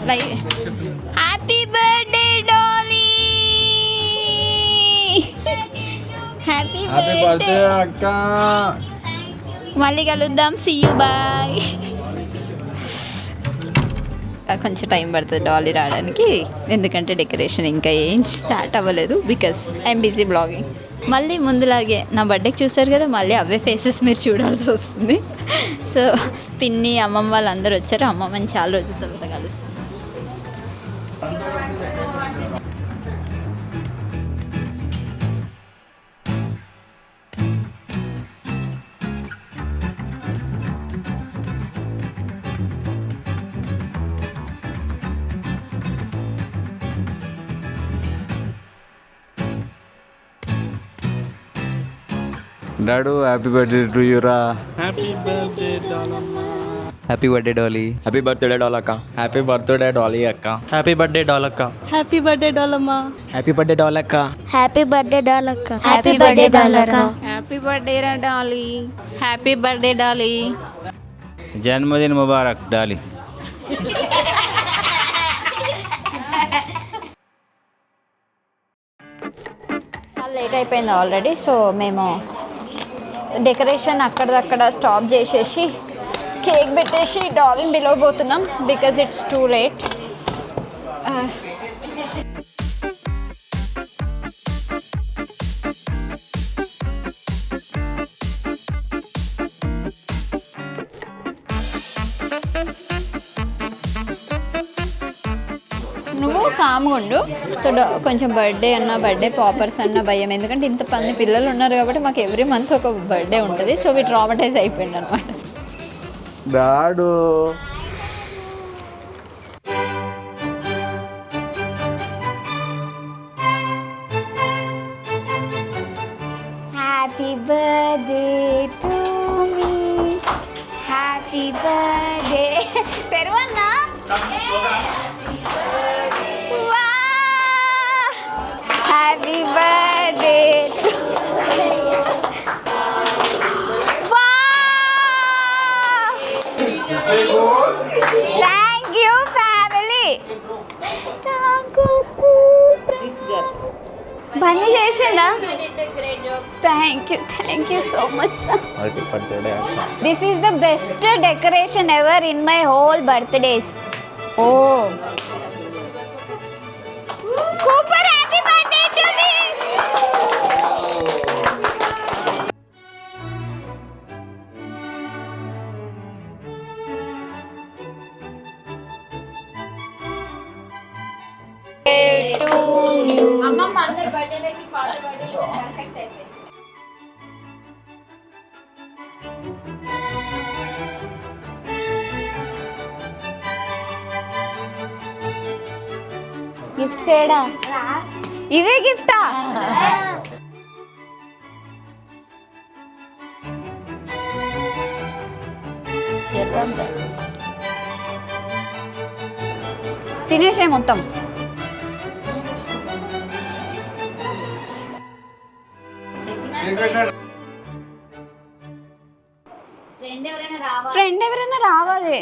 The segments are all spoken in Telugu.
Like happy birthday Dolly, happy birthday అక్క. మళ్ళీ కలుద్దాం, సీ యూ, బాయ్. కొంచెం టైం పడుతుంది డాలీ రావడానికి, ఎందుకంటే డెకరేషన్ ఇంకా ఏం స్టార్ట్ అవ్వలేదు, బికాస్ ఐఎమ్ బిజీ బ్లాగింగ్. మళ్ళీ ముందులాగే నా బర్త్డేకి చూసారు కదా, మళ్ళీ అవే ఫేసెస్ మీరు చూడాల్సి వస్తుంది. సో పిన్ని అమ్మమ్మ వాళ్ళందరూ వచ్చారు, అమ్మమ్మని చాలా రోజుల తర్వాత కలుస్తుంది. డాడు హ్యాపీ బర్త్డే టు యూ రా. హ్యాపీ బర్త్డే డాలమ్మ. Happy birthday Dolly. Happy birthday డాలక్క. హ్యాపీ బర్త్డే డాలీ అక్క. హ్యాపీ బర్త్డే డాలక్క. హ్యాపీ బర్త్డే డాలమ్మ. హ్యాపీ బర్త్డే డాలక్క. హ్యాపీ బర్త్డే డాలక్క. హ్యాపీ బర్త్డే డాలక్క. హ్యాపీ బర్త్డే రా డాలీ. Happy birthday Dolly. జన్మదిన్ ముబారక్ డాలీ. చాలా లేట్ అయిపోయింది ఆల్రెడీ, సో మేము డెకరేషన్ అక్కడక్కడ స్టాప్ చేసేసి కేక్ పెట్టేసి డాలీని పిలవబోతున్నాం, బికాజ్ ఇట్స్ టూ లేట్. నువ్వు కామ్గా ఉండు. సో కొంచెం బర్త్డే అన్న, బర్త్డే పాపర్స్ అన్న భయం, ఎందుకంటే ఇంత మంది పిల్లలు ఉన్నారు కాబట్టి మాకు ఎవ్రీ మంత్ ఒక బర్త్డే ఉంటుంది. సో వీ ట్రామటైజ్ అయిపోయింది అనమాట. డాడు happy birthday to me, happy birthday. తెరువన్నా, happy birthday. Thank you family. Bunny చేసిందా? Thank you so much. Happy birthday అక్క. This is the best decoration ever in my whole birthdays. Oh Cooper, happy birthday to me. అమ్మమ్మ అందరు బర్త్డేకి పాట పాడి పర్ఫెక్ట్ అయిపోయింది. గిఫ్ట్ చేయడా? ఇదే గిఫ్టా? తినేసే మొత్తం. ఫ్రెండ్ ఎవరైనా రావాలి,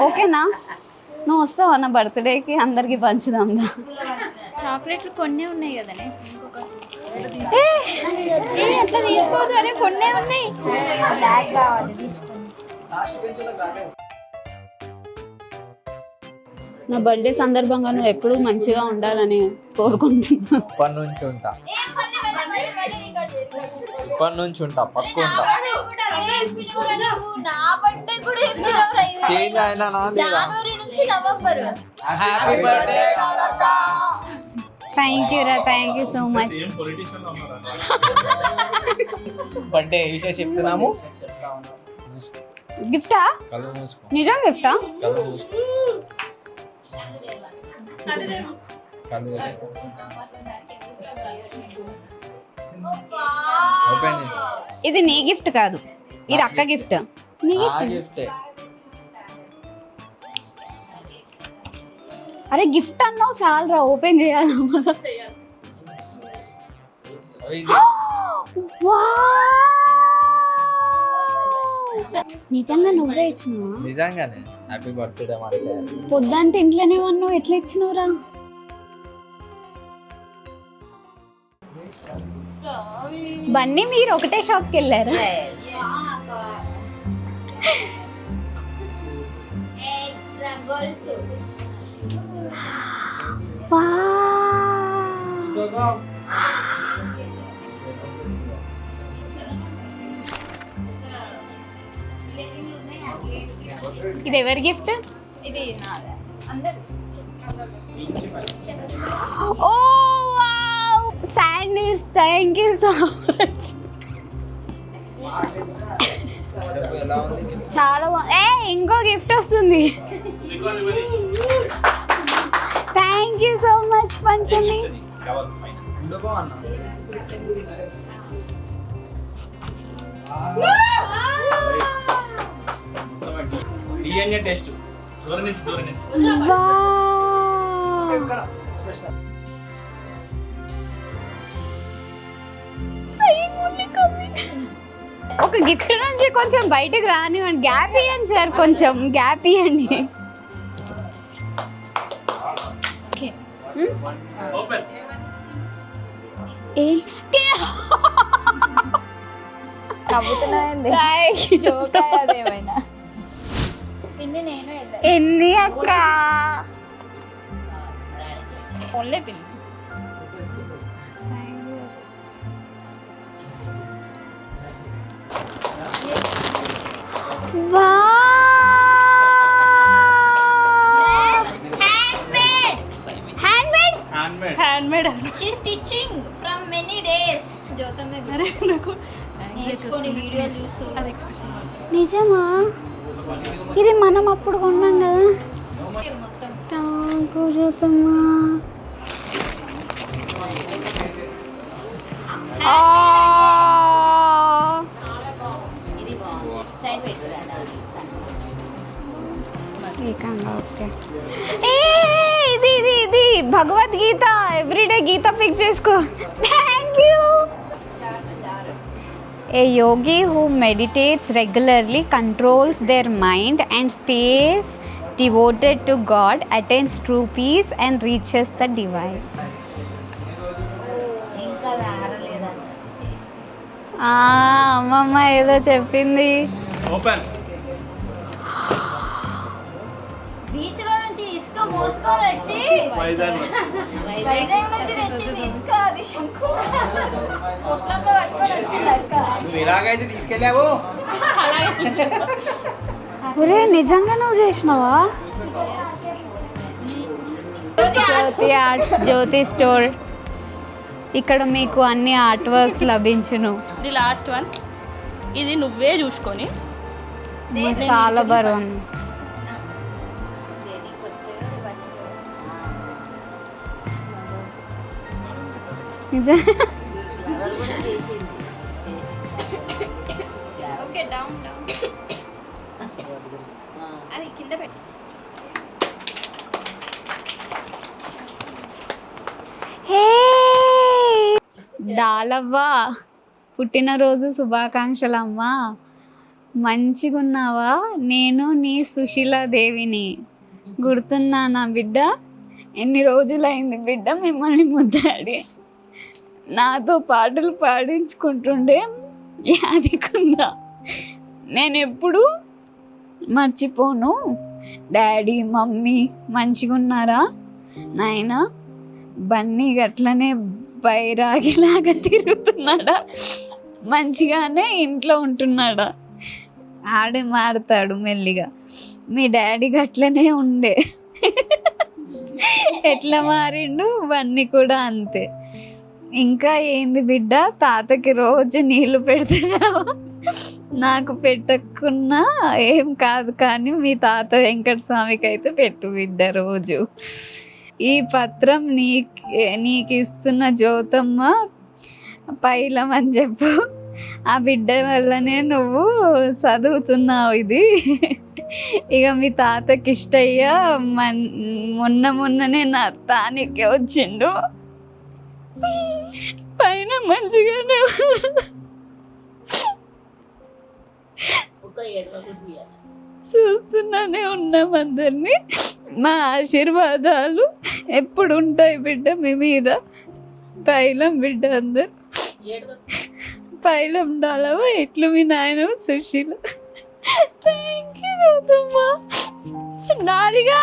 ఓకేనా? నువ్వు వస్తావా నా బర్త్డేకి? అందరికి పంచుదాం. చాక్లెట్లు కొన్నే ఉన్నాయి కదనే, ఎట్లా తీసుకోవద్దు, అరే కొన్నే ఉన్నాయి. నా బర్త్డే సందర్భంగా నువ్వు ఎప్పుడూ మంచిగా ఉండాలని కోరుకుంటున్నా. ఇప్పటి నుంచి ఉంటా, ఇప్పటి నుంచి ఉంటా, పక్కు ఉంటా. చేంజ్ అయినా నా లేదా? హ్యాపీ బర్త్డే థ్యాంక్ యూ రా, thank you so much. Birthday విషయం చెప్తున్నాము. గిఫ్టా? నిజం గిఫ్టా? ఇది నీ గిఫ్ట్ కాదు, ఇది అక్క గిఫ్ట్. నీ గిఫ్ట్. అరే గిఫ్ట్ అన్నావు చాలరా, ఓపెన్ చేయాలి. నిజంగా నువ్వే ఇచ్చినావా? నిజంగానే. హ్యాపీ బర్త్డే అంటే పొద్దంటే ఇంట్లోనే ఉన్నావు, ఎట్లా ఇచ్చినవురా? బన్నీ మీరు ఒకటే షాప్కి వెళ్ళారు? ఇది ఎవరి గిఫ్ట్? ఇది నాదే. Oh wow, Sandy's, thank you so much. చాలా బాగుంది. ఇంకో గిఫ్ట్ వస్తుంది. Thank you so much Panchami. Test ఒక గిఫ్ట్ నుంచి కొంచెం బయటకు రానివ్వండి, గ్యాప్ ఇవ్వండి సార్, కొంచెం గ్యాప్ ఇవ్వండి. ఎన్ని అక్క only pin. Handmade She's stitching from many days. జ్యోతమ్మే నేర్చుకొని వీడియో చూస్తూ. నిజమా? ఇది మనం అప్పుడు కొన్నాం కదా. మొత్తం టాంకు జ్యోతమ్మ. ఇది బాగుంది. సైడ్ పెట్టుకోండి. ఇది ఇది ఇది భగవద్గీత. ఎవ్రీడే గీత పిక్ చేసుకో. Thank you. A yogi who meditates regularly, controls their mind and stays devoted to God, attains true peace and reaches the divine. అమ్మమ్మ ఏదో చెప్పింది. బీచ్ లో నుంచి ఇసుక మోసుకొని వచ్చి వైజాగ్ నుంచి తెచ్చింది ఇసుక. అది శంకు పొట్లంలో పట్టుకొని వచ్చింది అక్క. నువ్వు ఇలాగైతే తీసుకెళ్ళావు. ఒరే నిజంగా నువ్వు చేసినావా? జ్యోతి ఆర్ట్స్, జ్యోతి స్టోర్. ఇక్కడ మీకు అన్ని ఆర్ట్ వర్క్స్ లభించును. ఇది లాస్ట్ వన్. ఇది నువ్వే చూసుకొని చాలా బరువు. Okay down down. అది కింద పెట్టు. హే డాలవ్వా, పుట్టినరోజు శుభాకాంక్షలమ్మా. మంచిగున్నావా? నేను నీ సుశీలాదేవిని. గుర్తున్నానా బిడ్డ? ఎన్ని రోజులైంది బిడ్డ మిమ్మల్ని ముద్దాడి. నాతో పాటలు పాడించుకుంటుండే యాదికుందా? నేను ఎప్పుడు మర్చిపోను. డాడీ మమ్మీ మంచిగున్నారా నాయనా? బన్నీ గట్లనే బైరాగిలాగా తిరుగుతున్నాడా? మంచిగానే ఇంట్లో ఉంటున్నాడా? ఆడే మారుతాడు మెల్లిగా. మీ డాడీ గట్లనే ఉండే. ఎట్లా మారిండు బన్నీ కూడా అంతే. ఇంకా ఏంది బిడ్డ, తాతకి రోజు నీళ్లు పెడుతున్నావా? నాకు పెట్టకున్నా ఏం కాదు, కానీ మీ తాత వెంకట స్వామికి అయితే పెట్టు బిడ్డ రోజు. ఈ పత్రం నీకు ఇస్తున్న జ్యోతమ్మ పైలం అని చెప్పు. ఆ బిడ్డ వల్లనే నువ్వు చదువుతున్నావు ఇది. ఇక మీ తాతకి ఇష్టయ్య మొన్ననే నా తానికి వచ్చిండు. పైన మంచిగానే చూస్తున్నానే ఉన్నాం అందరినీ. మా ఆశీర్వాదాలు ఎప్పుడు ఉంటాయి బిడ్డ మీ మీద. పైలం బిడ్డ అందరు పైలం డాలవ ఎట్లు మీ నాయన సుశీల. థ్యాంక్ యూ చూద్దామా నాలిగా.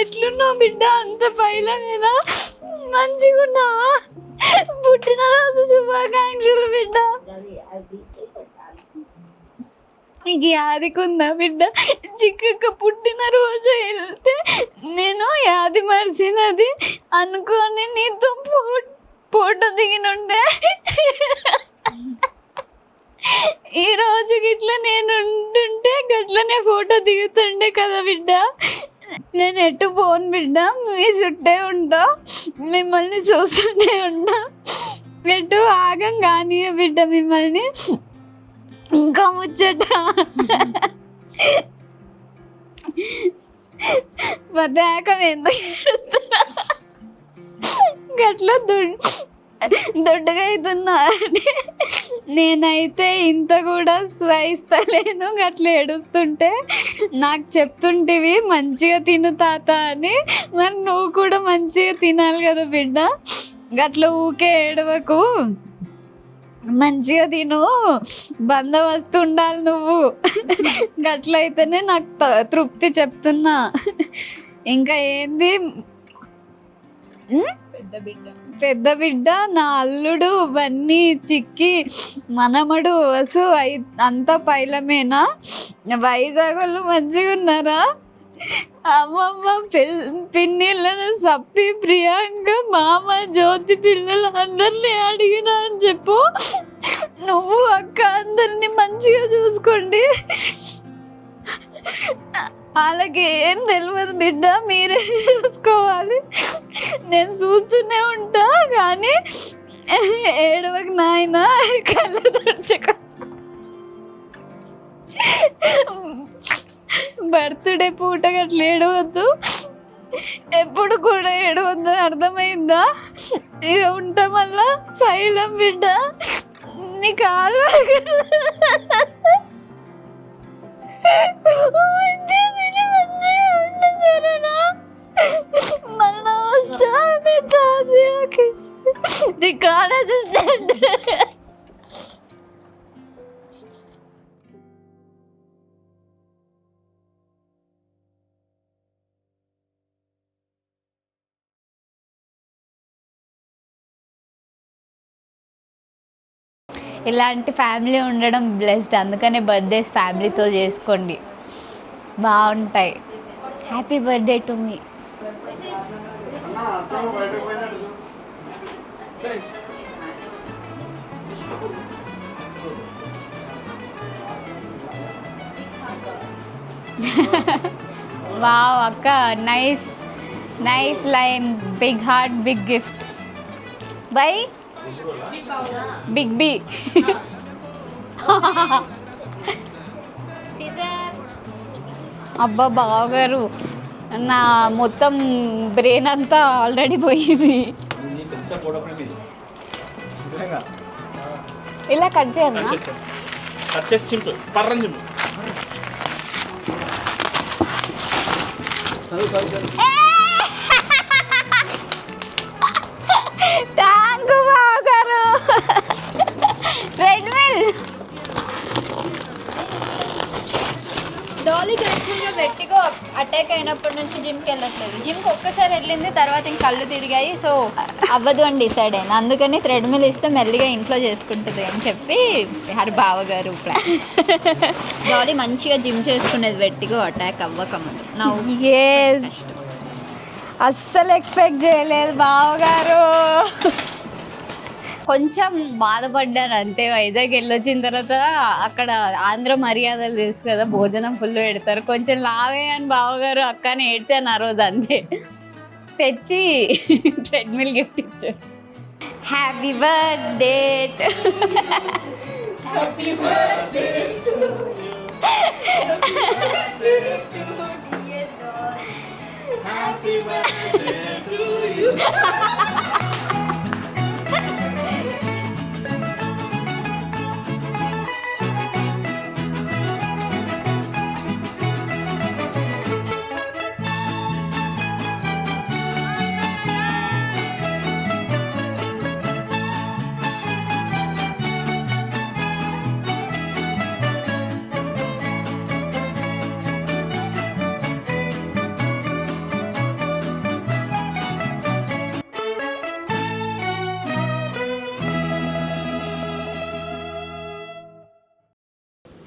ఎట్లున్నావు బిడ్డ? అంత పైలమేనా? మంచిగా ఉన్నావా? పుట్టినరోజు శుభాకాంక్షలు బిడ్డ. నీకు యాదికుందా బిడ్డ? చిక్కక్క పుట్టినరోజు వెళ్తే నేను యాది మర్చినది అనుకొని నీతో ఫోటో దిగినుండే. ఈ రోజు గిట్ల నేను ఉంటుంటే గట్లనే ఫోటో దిగుతుండే కదా బిడ్డ. నేను ఎటు పోను బిడ్డ, మీ చుట్టే ఉంటా, మిమ్మల్ని చూస్తూనే ఉంటా. ఎటు ఆగం కానీ బిడ్డ మిమ్మల్ని. ఇంకా ముచ్చట పదాకం ఎందుకు గట్ల దొడ్డుగా అవుతున్నా అని నేనైతే ఇంత కూడా సహిస్తలేను. గట్ల ఏడుస్తుంటే నాకు చెప్తుంటివి మంచిగా తిను తాత అని. మరి నువ్వు కూడా మంచిగా తినాలి కదా బిడ్డ. గట్ల ఊకే ఏడవకు, మంచిగా తిను, బందోబస్తు ఉండాలి నువ్వు. గట్లయితేనే నాకు తృప్తి. ఇంకా ఏంది పెద్ద బిడ్డ నా అల్లుడు బన్నీ చిక్కి మనమడు వసు అంతా పైలమేనా? వైజాగ్ వాళ్ళు మంచిగా ఉన్నారా? అమ్మమ్మ పిన్నిళ్ళను సప్పి ప్రియాంక మామ జ్యోతి పిల్లలు అందరినీ అడిగినా అని చెప్పు. నువ్వు అక్క అందరినీ మంచిగా చూసుకోండి. వాళ్ళకి ఏం తెలియదు బిడ్డ, మీరే చూసుకోవాలి. నేను చూస్తూనే ఉంటా కానీ ఏడవకు నాయన, కళ్ళు తుడుచుకో. బర్త్డే పూట గట్ల ఏడవద్దు, ఎప్పుడు కూడా ఏడవద్దు, అర్థమైందా? ఇక ఉంటా మళ్ళా పైలం బిడ్డ. నీ కాలు మళ్ళా వస్తా రికార్డ్ అసిస్టెంట్. ఇలాంటి ఫ్యామిలీ ఉండడం బ్లెస్డ్. అందుకనే బర్త్డేస్ ఫ్యామిలీతో చేసుకోండి, బాగుంటాయి. Happy birthday to me. Wow అక్క, nice line. Big heart, big gift by big B. అబ్బా బావగారు, నా మొత్తం బ్రెయిన్ అంతా ఆల్రెడీ పోయింది. ఇలా కట్ చేయన్నా? థ్యాంక్ యూ బావగారు. రెడ్మిల్ డాలీకి యాక్చువల్గా వెట్టిగో అటాక్ అయినప్పటి నుంచి జిమ్కి వెళ్ళట్లేదు. జిమ్కి ఒక్కసారి వెళ్ళింది, తర్వాత ఇంక కళ్ళు తిరిగాయి. సో అవ్వదు అని డిసైడ్ అయింది. అందుకని థ్రెడ్మిల్ ఇస్తే మెల్లిగా ఇంట్లో చేసుకుంటుంది అని చెప్పి హరి బావగారు ప్లాన్. డాలీ మంచిగా జిమ్ చేసుకునేది వెట్టిగో అటాక్ అవ్వకముందు. నా అస్సలు ఎక్స్పెక్ట్ చేయలేదు బావగారు. కొంచెం బాధపడ్డాను అంతే. వైజాగ్ వెళ్ళొచ్చిన తర్వాత అక్కడ ఆంధ్ర మర్యాదలు తెలుసు కదా, భోజనం ఫుల్ పెడతారు. కొంచెం లావే అని బావగారు అక్కని ఏడ్చాను ఆ రోజు అంతే. తెచ్చి ట్రెడ్మిల్ గిఫ్ట్ ఇచ్చారు. Happy birthday. Happy birthday.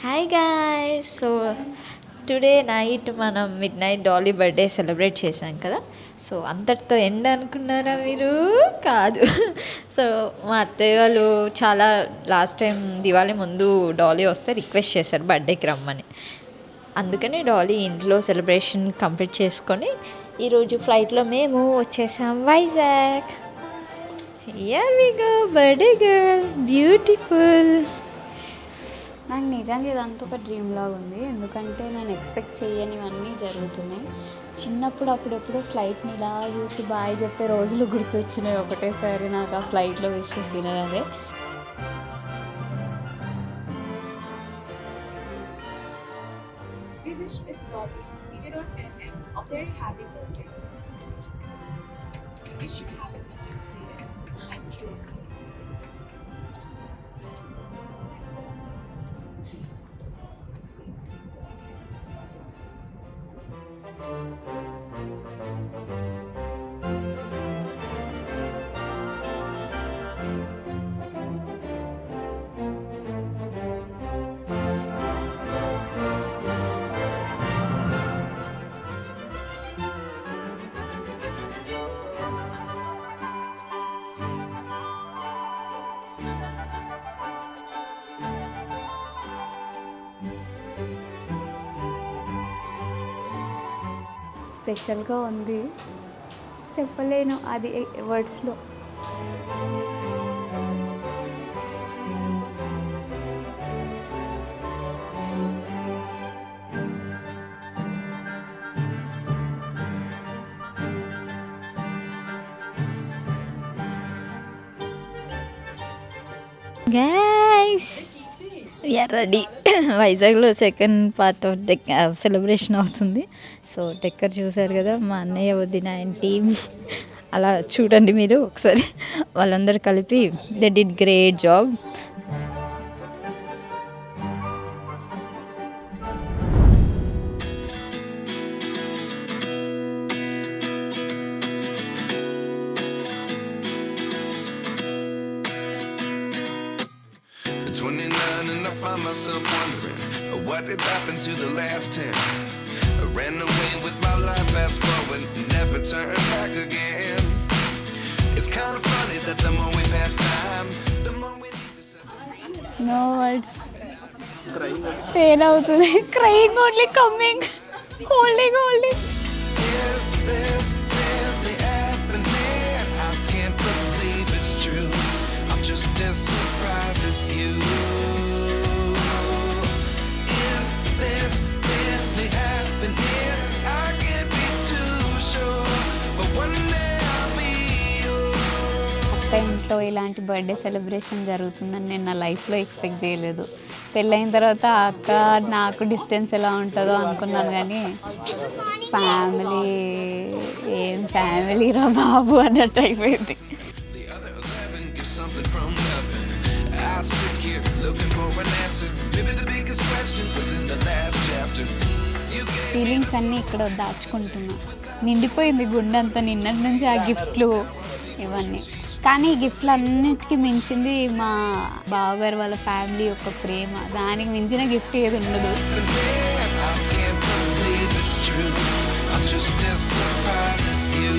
Hi guys. So today night మనం midnight Dolly birthday celebrate చేశాం కదా. సో అంతటితో ఎండ్ అనుకున్నారా మీరు? కాదు. సో మా అత్తయ్య వాళ్ళు చాలా లాస్ట్ టైం దివాళీ ముందు డాలీ వస్తే రిక్వెస్ట్ చేశారు బర్త్డేకి రమ్మని. అందుకని డాలీ ఇంట్లో సెలబ్రేషన్ కంప్లీట్ చేసుకొని ఈరోజు ఫ్లైట్లో మేము వచ్చేసాం Vizag. Here we go birthday girl, beautiful. నాకు నిజంగా ఇదంతా ఒక డ్రీమ్ లాగా ఉంది. ఎందుకంటే నేను ఎక్స్పెక్ట్ చేయనివన్నీ జరుగుతున్నాయి. చిన్నప్పుడు అప్పుడెప్పుడు ఫ్లైట్ని ఇలా చూసి బాయ్ చెప్పే రోజులు గుర్తొచ్చినాయి ఒకటేసారి నాకు ఆ ఫ్లైట్లో విషెస్ వినగానే. స్పెషల్గా ఉంది, చెప్పలేను అది వర్డ్స్లో. Guys we are ready. వైజాగ్లో సెకండ్ పార్ట్ ఆఫ్ సెలబ్రేషన్ అవుతుంది. సో డెక్కర్ చూసారు కదా, మా అన్నయ్య వదిన అండ్ టీమ్. అలా చూడండి మీరు ఒకసారి, వాళ్ళందరూ కలిపి they did great job. Myself wondering what did happen to the last 10. I ran away with my life, fast forward, never turn back again. It's kind of funny that the more we pass time, the more we need to set. No words. Pain అవుతుంది. Crying only, coming, holding. Is this really happening? I can't believe it's true. I'm just as surprised as you. This really happening? I can't be too sure, but one day I'll be yours. అక్క ఇంట్లో ఇలాంటి బర్త్డే సెలబ్రేషన్ జరుగుతుందని నేను నా లైఫ్లో ఎక్స్పెక్ట్ చేయలేదు. పెళ్ళైన తర్వాత అక్క నాకు డిస్టెన్స్ ఎలా ఉంటుందో అనుకున్నాను, కానీ ఏం ఫ్యామిలీ రా బాబు అన్నట్టు అయిపోయింది. I sit here looking for an answer. Maybe the biggest question was in the last chapter. Feelings అన్నీ ఇక్కడ దాచుకుంటున్నా. నిండిపోయింది గుండెంతా నిన్నటి నుంచి ఆ గిఫ్ట్లు ఇవన్నీ. కానీ ఈ గిఫ్ట్లు అన్నిటికీ మించింది మా బావగారు వాళ్ళ ఫ్యామిలీ యొక్క ప్రేమ. దానికి మించిన గిఫ్ట్ ఏది ఉండదు. I'm just as surprised as you.